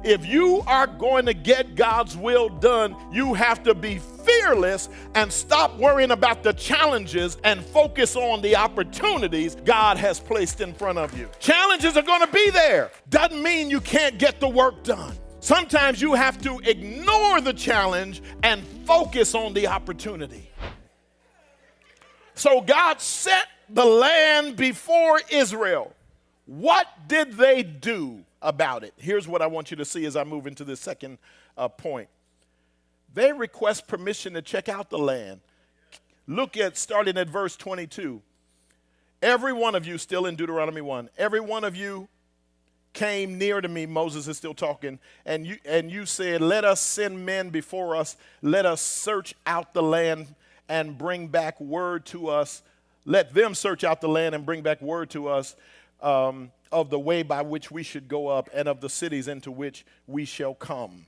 If you are going to get God's will done, you have to be fearless and stop worrying about the challenges and focus on the opportunities God has placed in front of you. Challenges are going to be there. Doesn't mean you can't get the work done. Sometimes you have to ignore the challenge and focus on the opportunity. So God set the land before Israel. What did they do about it? Here's what I want you to see as I move into the second point. They request permission to check out the land. Look at, starting at verse 22. Every one of you, still in Deuteronomy 1, every one of you came near to me, Moses is still talking, and you said, let us send men before us, let us search out the land and bring back word to us. Let them search out the land and bring back word to us of the way by which we should go up and of the cities into which we shall come.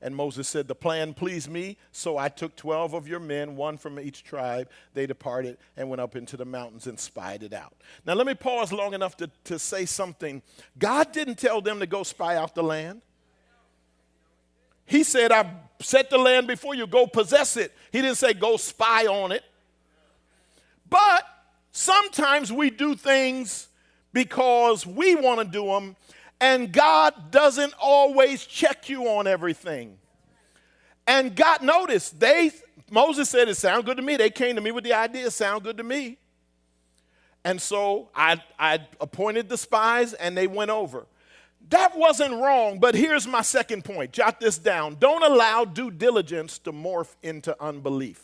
And Moses said, the plan pleased me, so I took 12 of your men, one from each tribe. They departed and went up into the mountains and spied it out. Now let me pause long enough to say something. God didn't tell them to go spy out the land. He said, I've set the land before you, go possess it. He didn't say go spy on it. But sometimes we do things because we want to do them, and God doesn't always check you on everything. And God noticed, Moses said, it sounds good to me. They came to me with the idea, sound good to me. And so I appointed the spies, and they went over. That wasn't wrong, but here's my second point. Jot this down. Don't allow due diligence to morph into unbelief.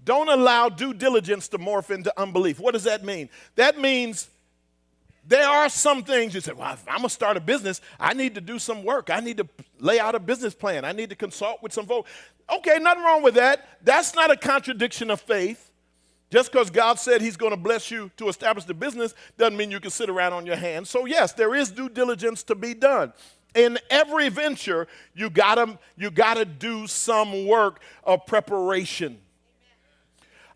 Don't allow due diligence to morph into unbelief. What does that mean? That means there are some things you say, well, if I'm going to start a business, I need to do some work. I need to lay out a business plan. I need to consult with some folks. Okay, nothing wrong with that. That's not a contradiction of faith. Just because God said he's going to bless you to establish the business doesn't mean you can sit around on your hands. So yes, there is due diligence to be done. In every venture, you gotta do some work of preparation.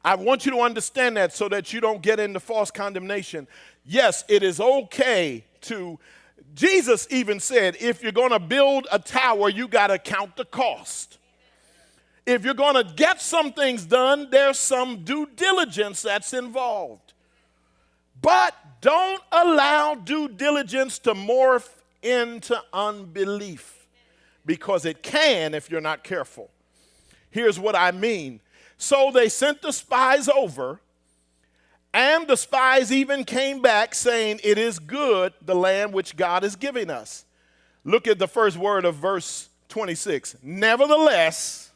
I want you to understand that so that you don't get into false condemnation. Yes, it is okay to, Jesus even said, if you're going to build a tower, you got to count the cost. If you're going to get some things done, there's some due diligence that's involved. But don't allow due diligence to morph into unbelief, because it can if you're not careful. Here's what I mean. So they sent the spies over, and the spies even came back saying, it is good, the land which God is giving us. Look at the first word of verse 26. Nevertheless,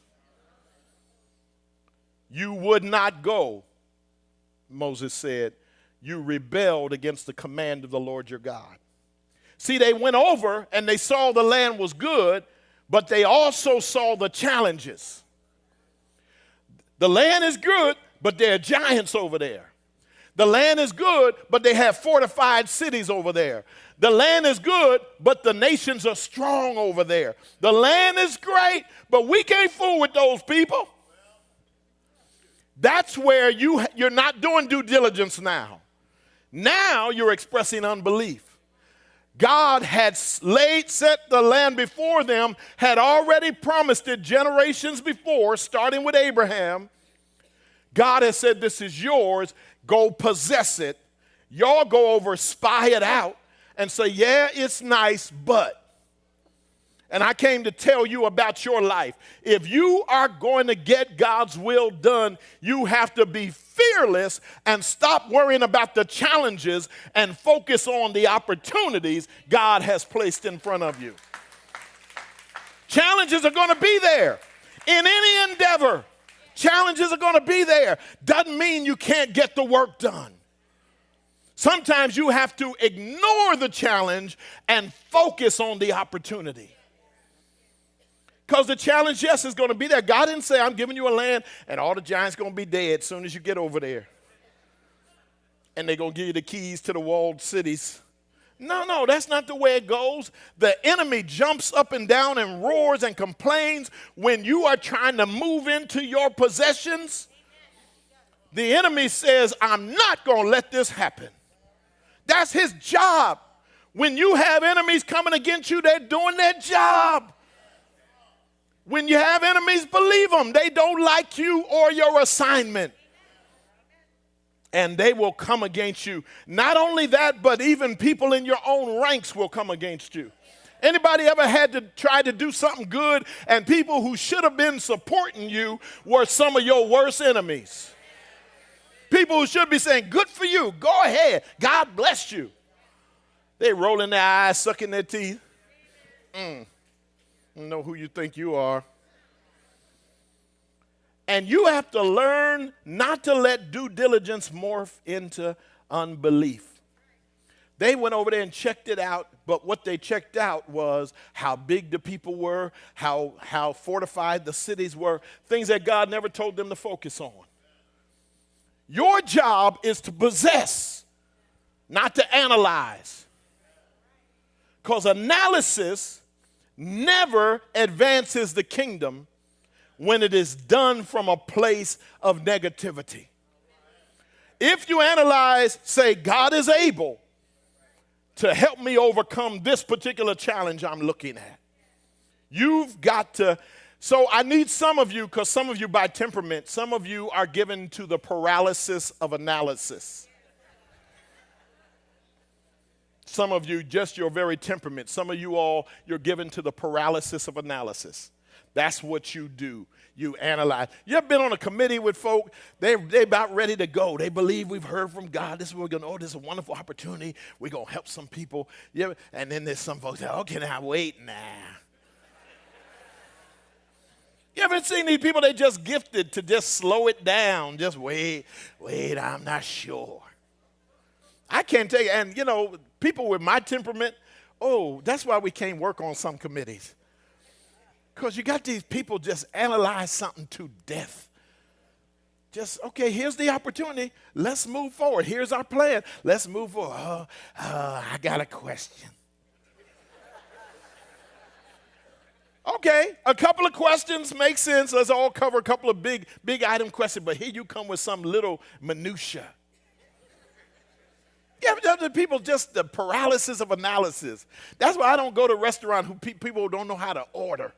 you would not go, Moses said. You rebelled against the command of the Lord your God. See, they went over and they saw the land was good, but they also saw the challenges. The land is good, but there are giants over there. The land is good, but they have fortified cities over there. The land is good, but the nations are strong over there. The land is great, but we can't fool with those people. That's where you're not doing due diligence now. Now you're expressing unbelief. God had set the land before them, had already promised it generations before, starting with Abraham. God has said, this is yours, go possess it. Y'all go over, spy it out, and say, yeah, it's nice, but. And I came to tell you about your life. If you are going to get God's will done, you have to be fearless and stop worrying about the challenges and focus on the opportunities God has placed in front of you. Challenges are going to be there. In any endeavor, challenges are going to be there. Doesn't mean you can't get the work done. Sometimes you have to ignore the challenge and focus on the opportunity. Because the challenge, yes, is going to be there. God didn't say, I'm giving you a land and all the giants going to be dead as soon as you get over there. And they're going to give you the keys to the walled cities. No, that's not the way it goes. The enemy jumps up and down and roars and complains when you are trying to move into your possessions. The enemy says, I'm not going to let this happen. That's his job. When you have enemies coming against you, they're doing their job. When you have enemies, believe them. They don't like you or your assignment. And they will come against you. Not only that, but even people in your own ranks will come against you. Anybody ever had to try to do something good and people who should have been supporting you were some of your worst enemies? People who should be saying, good for you, go ahead, God bless you. They rolling their eyes, sucking their teeth. You know who you think you are. And you have to learn not to let due diligence morph into unbelief. They went over there and checked it out, but what they checked out was how big the people were, how fortified the cities were, things that God never told them to focus on. Your job is to possess, not to analyze. Because analysis never advances the kingdom when it is done from a place of negativity. If you analyze, say, God is able to help me overcome this particular challenge I'm looking at. You've got to, so I need some of you, because some of you by temperament, some of you are given to the paralysis of analysis. Some of you, just your very temperament. Some of you all, you're given to the paralysis of analysis. That's what you do. You analyze. You ever been on a committee with folk? They about ready to go. They believe we've heard from God. This is what we're going to, this is a wonderful opportunity. We're going to help some people. And then there's some folks that, okay, now wait now. You ever seen these people, they just gifted to just slow it down. Just wait, I'm not sure. I can't tell you. And, people with my temperament, that's why we can't work on some committees. Because you got these people just analyze something to death. Just, okay, here's the opportunity. Let's move forward. Here's our plan. Let's move forward. I got a question. Okay, a couple of questions make sense. Let's all cover a couple of big item questions. But here you come with some little minutia. Yeah, the people just the paralysis of analysis. That's why I don't go to a restaurant who people don't know how to order.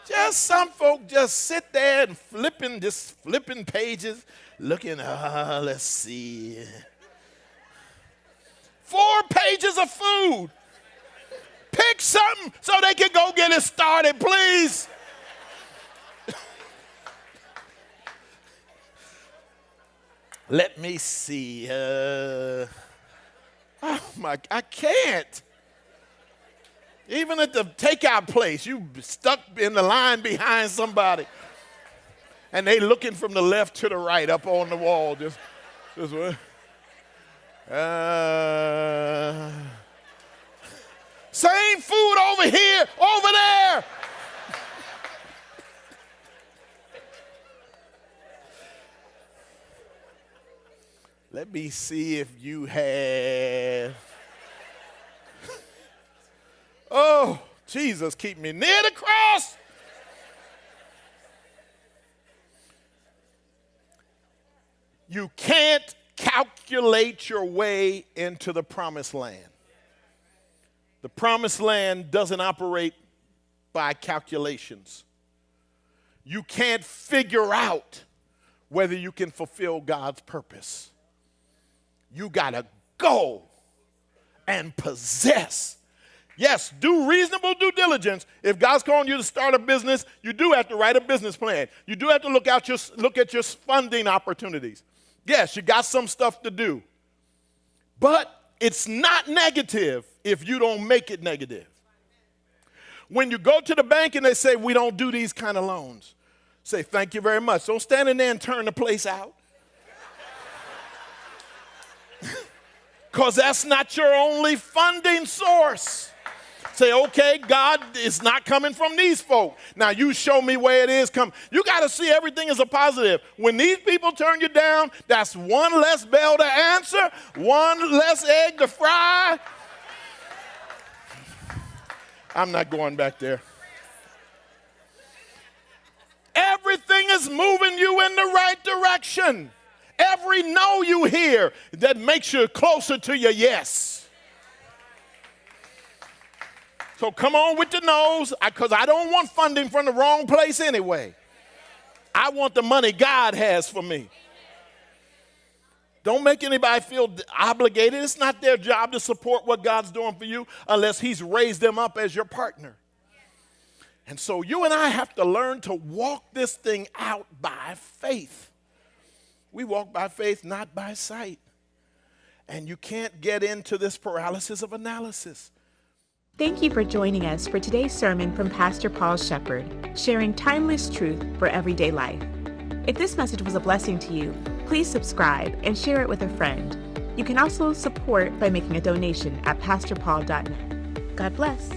Just some folk just sit there and flipping pages, looking, let's see. 4 pages of food. Pick something so they can go get it started, please. Let me see. I can't. Even at the takeout place, you stuck in the line behind somebody. And they looking from the left to the right up on the wall. Just same food over here, over there. Let me see if you have. Oh, Jesus, keep me near the cross. You can't calculate your way into the promised land. The promised land doesn't operate by calculations. You can't figure out whether you can fulfill God's purpose. You got to go and possess. Yes, do reasonable due diligence. If God's calling you to start a business, you do have to write a business plan. You do have to look at your funding opportunities. Yes, you got some stuff to do. But it's not negative if you don't make it negative. When you go to the bank and they say, we don't do these kind of loans, say, thank you very much. Don't stand in there and turn the place out. Because that's not your only funding source. Say, okay, God is not coming from these folk. Now you show me where it is coming. You got to see everything as a positive. When these people turn you down, that's one less bell to answer, one less egg to fry. I'm not going back there. Everything is moving you in the right direction. every no you hear that makes you closer to your yes. So come on with the no's, because I don't want funding from the wrong place anyway. I want the money God has for me. Don't make anybody feel obligated. It's not their job to support what God's doing for you unless he's raised them up as your partner. And so you and I have to learn to walk this thing out by faith. We walk by faith, not by sight. And you can't get into this paralysis of analysis. Thank you for joining us for today's sermon from Pastor Paul Shepherd, sharing timeless truth for everyday life. If this message was a blessing to you, please subscribe and share it with a friend. You can also support by making a donation at pastorpaul.net. God bless.